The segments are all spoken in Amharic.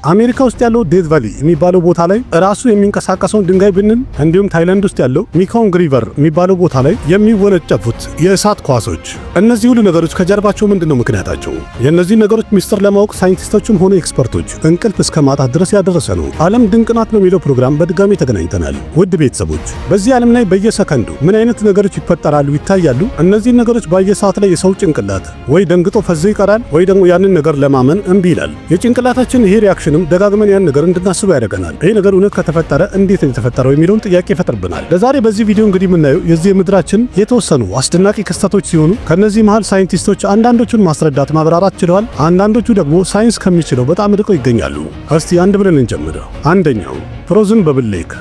አሜሪካ ውስጥ ያለው ዴዝ ቫሊ የሚባለው ቦታ ላይ ራሱ የሚንቀሳቀሰውን ድንጋይ ብንል፣ እንዲሁም ታይላንድ ውስጥ ያለው ሚኮንግ ሪቨር የሚባለው ቦታ ላይ የሚወነጨፉት የእሳት ኳሶች፣ እነዚህ ሁሉ ነገሮች ከጀርባቸው ምንድነው ምክንያታቸው? የእነዚህ ነገሮች ሚስጥር ለማወቅ ሳይንቲስቶችም ሆነ ኤክስፐርቶች እንቅልፍ እስከ ማጣት ድረስ ያደረሰ ነው። ዓለም ድንቅ ናት በሚለው ፕሮግራም በድጋሚ ተገናኝተናል። ውድ ቤተሰቦች፣ በዚህ ዓለም ላይ በየሰከንዱ ምን አይነት ነገሮች ይፈጠራሉ፣ ይታያሉ? እነዚህ ነገሮች በየሰዓት ላይ የሰው ጭንቅላት ወይ ደንግጦ ፈዘ ይቀራል ወይ ደግሞ ያንን ነገር ለማመን እምቢ ይላል። የጭንቅላታችን ይሄ ሪአክሽንም ደጋግመን ያን ነገር እንድናስበው ያደርገናል። ይሄ ነገር እውነት ከተፈጠረ እንዴት ነው የተፈጠረው የሚለውን ጥያቄ ይፈጥርብናል። ለዛሬ በዚህ ቪዲዮ እንግዲህ የምናየው የዚህ የምድራችን የተወሰኑ አስደናቂ ክስተቶች ሲሆኑ ከነዚህ መሃል ሳይንቲስቶች አንዳንዶቹን ማስረዳት ማብራራት ችለዋል፣ አንዳንዶቹ ደግሞ ሳይንስ ከሚችለው በጣም ርቀው ይገኛሉ። እስቲ አንድ ብለን እንጀምር። አንደኛው ፍሮዝን በብል ሌክ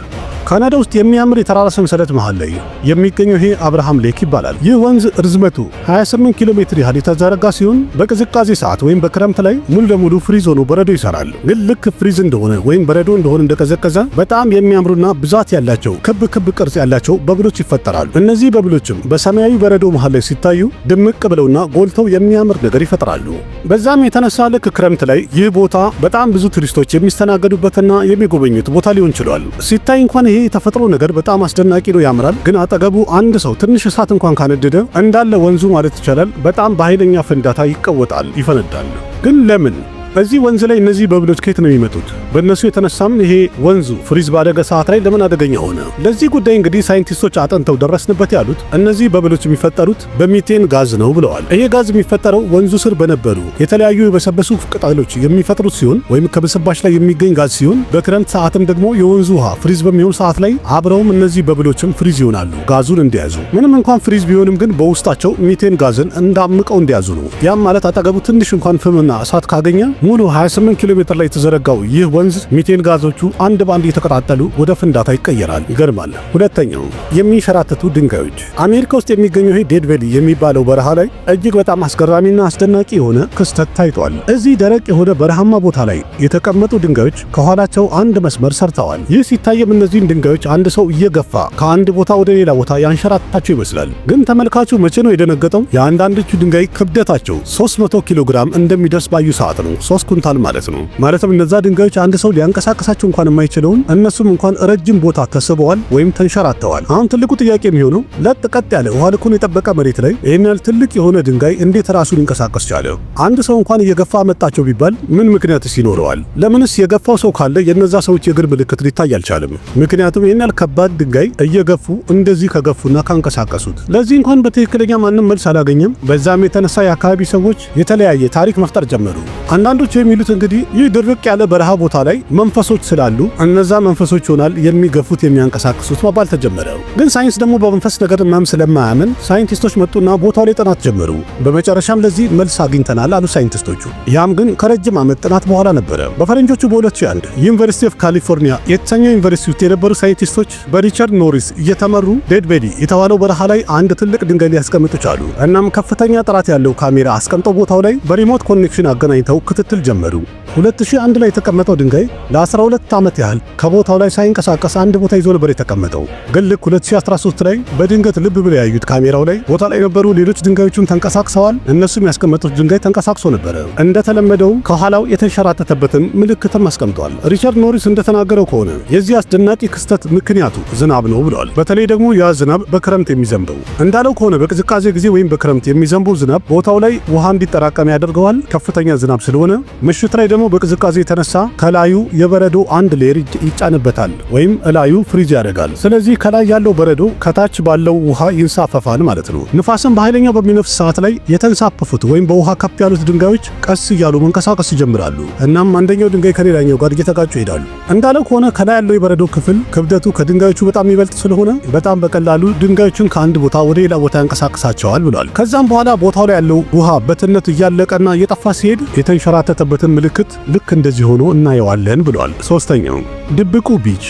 ካናዳ ውስጥ የሚያምር የተራራ ሰንሰለት መሃል ላይ የሚገኘው ይሄ አብርሃም ሌክ ይባላል። ይህ ወንዝ ርዝመቱ 28 ኪሎ ሜትር ያህል የተዘረጋ ሲሆን በቅዝቃዜ ሰዓት ወይም በክረምት ላይ ሙሉ ለሙሉ ፍሪዝ ሆኖ በረዶ ይሰራል። ግን ልክ ፍሪዝ እንደሆነ ወይም በረዶ እንደሆነ እንደቀዘቀዘ በጣም የሚያምሩና ብዛት ያላቸው ክብ ቅርጽ ያላቸው በብሎች ይፈጠራሉ። እነዚህ በብሎችም በሰማያዊ በረዶ መሃል ላይ ሲታዩ ድምቅ ብለውና ጎልተው የሚያምር ነገር ይፈጥራሉ። በዛም የተነሳ ልክ ክረምት ላይ ይህ ቦታ በጣም ብዙ ቱሪስቶች የሚስተናገዱበትና የሚጎበኙት ቦታ ሊሆን ችሏል። ሲታይ እንኳን ይሄ የተፈጥሮ ነገር በጣም አስደናቂ ነው፣ ያምራል። ግን አጠገቡ አንድ ሰው ትንሽ እሳት እንኳን ካነደደ እንዳለ ወንዙ ማለት ይቻላል በጣም በኃይለኛ ፍንዳታ ይቀወጣል፣ ይፈነዳል። ግን ለምን? በዚህ ወንዝ ላይ እነዚህ በብሎች ከየት ነው የሚመጡት? በእነሱ የተነሳም ይሄ ወንዙ ፍሪዝ ባደረገ ሰዓት ላይ ለምን አደገኛ ሆነ? ለዚህ ጉዳይ እንግዲህ ሳይንቲስቶች አጥንተው ደረስንበት ያሉት እነዚህ በብሎች የሚፈጠሩት በሚቴን ጋዝ ነው ብለዋል። ይሄ ጋዝ የሚፈጠረው ወንዙ ስር በነበሩ የተለያዩ የበሰበሱ ቅጠሎች የሚፈጥሩት ሲሆን ወይም ከበሰባሽ ላይ የሚገኝ ጋዝ ሲሆን በክረምት ሰዓትም ደግሞ የወንዙ ውሃ ፍሪዝ በሚሆን ሰዓት ላይ አብረውም እነዚህ በብሎችም ፍሪዝ ይሆናሉ፣ ጋዙን እንዲያዙ። ምንም እንኳን ፍሪዝ ቢሆንም ግን በውስጣቸው ሚቴን ጋዝን እንዳምቀው እንዲያዙ ነው። ያም ማለት አጠገቡ ትንሽ እንኳን ፍምና እሳት ካገኘ ሙሉ 28 ኪሎ ሜትር ላይ የተዘረጋው ይህ ወንዝ ሚቴን ጋዞቹ አንድ ባንድ እየተቀጣጠሉ ወደ ፍንዳታ ይቀየራል። ይገርማል። ሁለተኛው የሚሸራተቱ ድንጋዮች። አሜሪካ ውስጥ የሚገኘው ይሄ ዴድ ቫሊ የሚባለው በረሃ ላይ እጅግ በጣም አስገራሚና አስደናቂ የሆነ ክስተት ታይቷል። እዚህ ደረቅ የሆነ በረሃማ ቦታ ላይ የተቀመጡ ድንጋዮች ከኋላቸው አንድ መስመር ሰርተዋል። ይህ ሲታየም እነዚህን ድንጋዮች አንድ ሰው እየገፋ ከአንድ ቦታ ወደ ሌላ ቦታ ያንሸራታቸው ይመስላል። ግን ተመልካቹ መቼ ነው የደነገጠው? የአንዳንዶቹ ድንጋይ ክብደታቸው 300 ኪሎ ግራም እንደሚደርስ ባዩ ሰዓት ነው። 3 ኩንታል ማለት ነው። ማለትም እነዛ ድንጋዮች አንድ ሰው ሊያንቀሳቀሳቸው እንኳን የማይችለውን እነሱም እንኳን ረጅም ቦታ ተስበዋል ወይም ተንሸራተዋል። አሁን ትልቁ ጥያቄ የሚሆነው ለጥ ቀጥ ያለ ውሃ ልኩን የጠበቀ መሬት ላይ ይህን ያህል ትልቅ የሆነ ድንጋይ እንዴት ራሱ ሊንቀሳቀስ ቻለ? አንድ ሰው እንኳን እየገፋ መጣቸው ቢባል ምን ምክንያትስ ይኖረዋል? ለምንስ የገፋው ሰው ካለ የነዛ ሰዎች የእግር ምልክት ሊታይ አልቻለም? ምክንያቱም ይህን ያህል ከባድ ድንጋይ እየገፉ እንደዚህ ከገፉና ካንቀሳቀሱት ለዚህ እንኳን በትክክለኛ ማንም መልስ አላገኘም። በዛም የተነሳ የአካባቢ ሰዎች የተለያየ ታሪክ መፍጠር ጀመሩ። አንዳንዶቹ የሚሉት እንግዲህ ይህ ድርቅ ያለ በረሃ ቦታ ላይ መንፈሶች ስላሉ እነዛ መንፈሶች ይሆናል የሚገፉት የሚያንቀሳቅሱት መባል ተጀመረ። ግን ሳይንስ ደግሞ በመንፈስ ነገር ምናምን ስለማያምን ሳይንቲስቶች መጡና ቦታው ላይ ጥናት ጀመሩ። በመጨረሻም ለዚህ መልስ አግኝተናል አሉ ሳይንቲስቶቹ። ያም ግን ከረጅም ዓመት ጥናት በኋላ ነበረ። በፈረንጆቹ በ2001 ዩኒቨርሲቲ ኦፍ ካሊፎርኒያ የተሰኘው ዩኒቨርሲቲ ውስጥ የነበሩ ሳይንቲስቶች በሪቻርድ ኖሪስ እየተመሩ ዴድ ቫሊ የተባለው በረሃ ላይ አንድ ትልቅ ድንጋይ ሊያስቀምጡ ቻሉ። እናም ከፍተኛ ጥራት ያለው ካሜራ አስቀምጠው ቦታው ላይ በሪሞት ኮኔክሽን አገናኝተው ክትትል ጀመሩ። 2001 ላይ የተቀመጠው ድንጋይ ለ12 ዓመት ያህል ከቦታው ላይ ሳይንቀሳቀስ አንድ ቦታ ይዞ ነበር የተቀመጠው። ግን ልክ 2013 ላይ በድንገት ልብ ብለው ያዩት ካሜራው ላይ ቦታ ላይ የነበሩ ሌሎች ድንጋዮችን ተንቀሳቅሰዋል። እነሱም ያስቀመጡት ድንጋይ ተንቀሳቅሶ ነበረ። እንደተለመደው ከኋላው የተንሸራተተበትን ምልክትም አስቀምጧል። ሪቻርድ ኖሪስ እንደተናገረው ከሆነ የዚህ አስደናቂ ክስተት ምክንያቱ ዝናብ ነው ብለዋል። በተለይ ደግሞ ያ ዝናብ በክረምት የሚዘንበው እንዳለው ከሆነ በቅዝቃዜ ጊዜ ወይም በክረምት የሚዘንበው ዝናብ ቦታው ላይ ውሃ እንዲጠራቀም ያደርገዋል። ከፍተኛ ዝናብ ስለሆነ ምሽት ላይ ደግሞ በቅዝቃዜ የተነሳ ከላዩ የበረዶ አንድ ሌየር ይጫንበታል ወይም እላዩ ፍሪዝ ያደርጋል። ስለዚህ ከላይ ያለው በረዶ ከታች ባለው ውሃ ይንሳፈፋል ማለት ነው። ንፋስም በኃይለኛው በሚነፍስ ሰዓት ላይ የተንሳፈፉት ወይም በውሃ ከፍ ያሉት ድንጋዮች ቀስ እያሉ መንቀሳቀስ ይጀምራሉ። እናም አንደኛው ድንጋይ ከሌላኛው ጋር እየተጋጩ ይሄዳሉ። እንዳለው ከሆነ ከላይ ያለው የበረዶ ክፍል ክብደቱ ከድንጋዮቹ በጣም የሚበልጥ ስለሆነ በጣም በቀላሉ ድንጋዮቹን ከአንድ ቦታ ወደ ሌላ ቦታ ያንቀሳቅሳቸዋል ብሏል። ከዛም በኋላ ቦታው ላይ ያለው ውሃ በትነቱ እያለቀና እየጠፋ ሲሄድ የተንሸራተተበትን ምልክት ልክ እንደዚህ ሆኖ እናየዋለን ብሏል። ሶስተኛው ድብቁ ቢች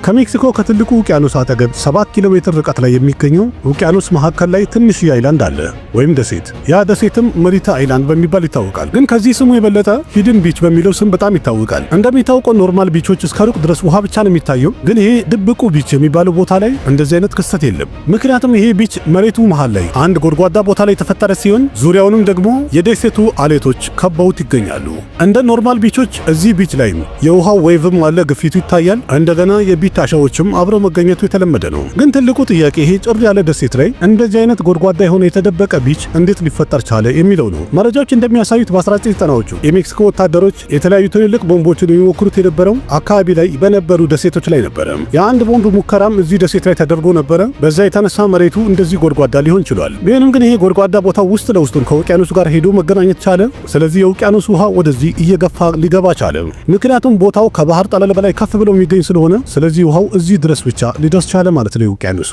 ከሜክሲኮ ከትልቁ ውቅያኖስ አጠገብ 7 ኪሎ ሜትር ርቀት ላይ የሚገኘው ውቅያኖስ መካከል ላይ ትንሽ አይላንድ አለ ወይም ደሴት። ያ ደሴትም መሪታ አይላንድ በሚባል ይታወቃል። ግን ከዚህ ስሙ የበለጠ ሂድን ቢች በሚለው ስም በጣም ይታወቃል። እንደሚታወቀው ኖርማል ቢቾች እስከ ሩቅ ድረስ ውሃ ብቻ ነው የሚታየው። ግን ይሄ ድብቁ ቢች የሚባለው ቦታ ላይ እንደዚህ አይነት ክስተት የለም። ምክንያቱም ይሄ ቢች መሬቱ መሃል ላይ አንድ ጎድጓዳ ቦታ ላይ የተፈጠረ ሲሆን ዙሪያውንም ደግሞ የደሴቱ አሌቶች ከበውት ይገኛሉ። እንደ ኖርማል ቢቾች እዚህ ቢች ላይ የውሃው ዌቭም አለ፣ ግፊቱ ይታያል። እንደገና የቢች አሻዎችም አብረው መገኘቱ የተለመደ ነው። ግን ትልቁ ጥያቄ ይሄ ጭር ያለ ደሴት ላይ እንደዚህ አይነት ጎድጓዳ የሆነ የተደበቀ ቢች እንዴት ሊፈጠር ቻለ የሚለው ነው። መረጃዎች እንደሚያሳዩት በ1990ዎቹ የሜክሲኮ ወታደሮች የተለያዩ ትልልቅ ቦምቦችን የሚሞክሩት የነበረው አካባቢ ላይ በነበሩ ደሴቶች ላይ ነበረ። የአንድ ቦምብ ሙከራም እዚህ ደሴት ላይ ተደርጎ ነበረ። በዛ የተነሳ መሬቱ እንደዚህ ጎድጓዳ ሊሆን ችሏል። ቢሆንም ግን ይሄ ጎድጓዳ ቦታ ውስጥ ለውስጡን ከውቅያኖሱ ጋር ሄዶ መገናኘት ቻለ። ስለዚህ የውቅያኖስ ውሃ ወደዚህ እየገፋ ሊገባ ቻለ። ምክንያቱም ቦታው ከባህር ጠለል በላይ ከፍ ብሎ የሚገኝ ስለሆነ ስለዚህ ውሃው እዚህ ድረስ ብቻ ሊደርስ ቻለ ማለት ነው። ውቅያኖሱ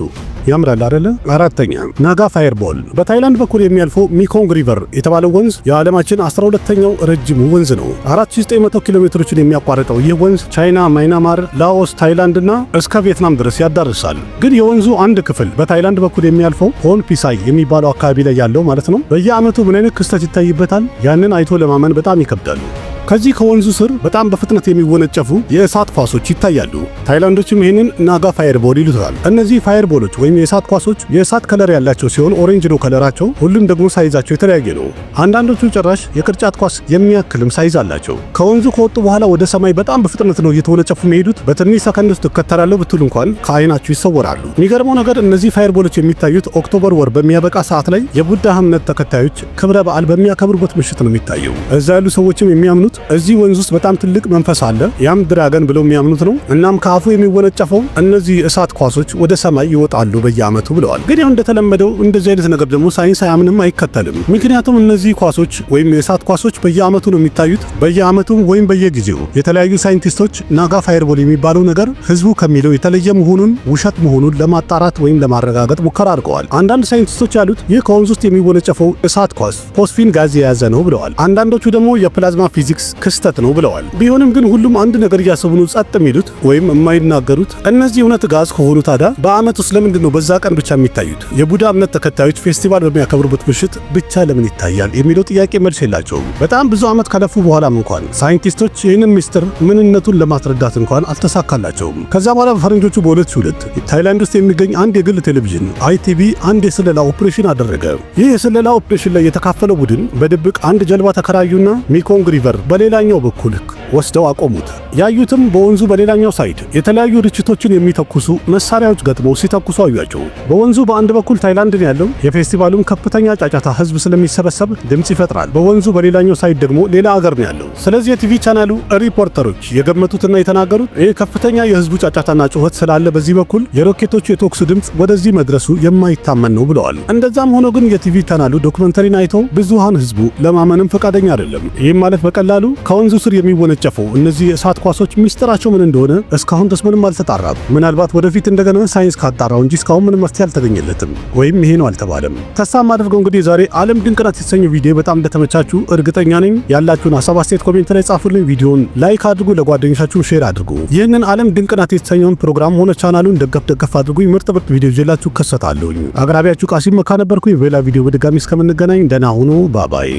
ያምራል አይደለ? አራተኛ ናጋ ፋየርቦል በታይላንድ በኩል የሚያልፈው ሚኮንግ ሪቨር የተባለው ወንዝ የዓለማችን 12ኛው ረጅሙ ወንዝ ነው። 4900 ኪሎ ሜትሮችን የሚያቋርጠው ይህ ወንዝ ቻይና፣ ማይናማር፣ ላኦስ፣ ታይላንድ እና እስከ ቪየትናም ድረስ ያዳርሳል። ግን የወንዙ አንድ ክፍል በታይላንድ በኩል የሚያልፈው ሆን ፒሳይ የሚባለው አካባቢ ላይ ያለው ማለት ነው በየዓመቱ ምን አይነት ክስተት ይታይበታል? ያንን አይቶ ለማመን በጣም ይከብዳል። ከዚህ ከወንዙ ስር በጣም በፍጥነት የሚወነጨፉ የእሳት ኳሶች ይታያሉ። ታይላንዶችም ይህንን ናጋ ፋየርቦል ይሉታል። እነዚህ ፋየርቦሎች ወይም የእሳት ኳሶች የእሳት ከለር ያላቸው ሲሆን ኦሬንጅ ነው ከለራቸው። ሁሉም ደግሞ ሳይዛቸው የተለያየ ነው። አንዳንዶቹ ጭራሽ የቅርጫት ኳስ የሚያክልም ሳይዝ አላቸው። ከወንዙ ከወጡ በኋላ ወደ ሰማይ በጣም በፍጥነት ነው እየተወነጨፉ የሚሄዱት። በትንሽ ሰከንድ ውስጥ እከተላለሁ ብትሉ እንኳን ከአይናችሁ ይሰወራሉ። የሚገርመው ነገር እነዚህ ፋየርቦሎች የሚታዩት ኦክቶበር ወር በሚያበቃ ሰዓት ላይ የቡዳ እምነት ተከታዮች ክብረ በዓል በሚያከብሩበት ምሽት ነው የሚታየው። እዛ ያሉ ሰዎችም የሚያምኑት እዚህ ወንዝ ውስጥ በጣም ትልቅ መንፈስ አለ፣ ያም ድራገን ብለው የሚያምኑት ነው። እናም ከአፉ የሚወነጨፈው እነዚህ እሳት ኳሶች ወደ ሰማይ ይወጣሉ በየዓመቱ ብለዋል። ግን ያው እንደተለመደው እንደዚህ አይነት ነገር ደግሞ ሳይንስ አያምንም፣ አይከተልም። ምክንያቱም እነዚህ ኳሶች ወይም የእሳት ኳሶች በየዓመቱ ነው የሚታዩት። በየዓመቱም ወይም በየጊዜው የተለያዩ ሳይንቲስቶች ናጋ ፋየርቦል የሚባለው ነገር ህዝቡ ከሚለው የተለየ መሆኑን ውሸት መሆኑን ለማጣራት ወይም ለማረጋገጥ ሙከራ አድርገዋል። አንዳንድ ሳይንቲስቶች ያሉት ይህ ከወንዝ ውስጥ የሚወነጨፈው እሳት ኳስ ፎስፊን ጋዝ የያዘ ነው ብለዋል። አንዳንዶቹ ደግሞ የፕላዝማ ፊዚክስ ክስተት ነው ብለዋል። ቢሆንም ግን ሁሉም አንድ ነገር እያሰቡ ነው ጸጥ የሚሉት ወይም የማይናገሩት። እነዚህ እውነት ጋዝ ከሆኑ ታዲያ በዓመት ውስጥ ለምንድን ነው በዛ ቀን ብቻ የሚታዩት? የቡዳ እምነት ተከታዮች ፌስቲቫል በሚያከብሩበት ምሽት ብቻ ለምን ይታያል የሚለው ጥያቄ መልስ የላቸውም። በጣም ብዙ ዓመት ካለፉ በኋላም እንኳን ሳይንቲስቶች ይህንን ሚስጥር ምንነቱን ለማስረዳት እንኳን አልተሳካላቸውም። ከዛ በኋላ በፈረንጆቹ በ2002 ታይላንድ ውስጥ የሚገኝ አንድ የግል ቴሌቪዥን ITV አንድ የስለላ ኦፕሬሽን አደረገ። ይህ የስለላ ኦፕሬሽን ላይ የተካፈለው ቡድን በድብቅ አንድ ጀልባ ተከራዩና ሚኮንግ ሪቨር በሌላኛው በኩል ወስደው አቆሙት። ያዩትም በወንዙ በሌላኛው ሳይድ የተለያዩ ርችቶችን የሚተኩሱ መሳሪያዎች ገጥመው ሲተኩሱ አዩአቸው። በወንዙ በአንድ በኩል ታይላንድን ያለው የፌስቲቫሉም ከፍተኛ ጫጫታ ህዝብ ስለሚሰበሰብ ድምጽ ይፈጥራል። በወንዙ በሌላኛው ሳይድ ደግሞ ሌላ አገር ነው ያለው። ስለዚህ የቲቪ ቻናሉ ሪፖርተሮች የገመቱትና የተናገሩት ይህ ከፍተኛ የህዝቡ ጫጫታና ጩኸት ስላለ በዚህ በኩል የሮኬቶቹ የተኩሱ ድምጽ ወደዚህ መድረሱ የማይታመን ነው ብለዋል። እንደዛም ሆኖ ግን የቲቪ ቻናሉ ዶክመንተሪን አይቶ ብዙሃን ህዝቡ ለማመንም ፈቃደኛ አይደለም። ይህም ማለት በቀላሉ ከወንዙ ስር የሚወነጨፈው እነዚህ የእሳት ኳሶች ሚስጥራቸው ምን እንደሆነ እስካሁን ድረስ ምንም አልተጣራም። ምናልባት ወደፊት እንደገና ሳይንስ ካጣራው እንጂ እስካሁን ምንም መፍትሄ አልተገኘለትም ወይም ይሄ ነው አልተባለም። ተስፋ የማደርገው እንግዲህ ዛሬ ዓለም ድንቅ ናት የተሰኘው ቪዲዮ በጣም እንደተመቻችሁ እርግጠኛ ነኝ። ያላችሁን ሀሳብ አስተያየት ኮሜንት ላይ ጻፉልኝ። ቪዲዮውን ላይክ አድርጉ፣ ለጓደኞቻችሁ ሼር አድርጉ። ይህንን ዓለም ድንቅ ናት የተሰኘውን ፕሮግራም ሆነ ቻናሉን ደገፍ አድርጉ። ምርጥ ቪዲዮ ይዤላችሁ ከሰታለሁ። አቅራቢያችሁ ቃሲም መካ ነበርኩኝ። በሌላ ቪዲዮ በድጋሚ እስከምንገናኝ ደህና ሁኑ። ባባይ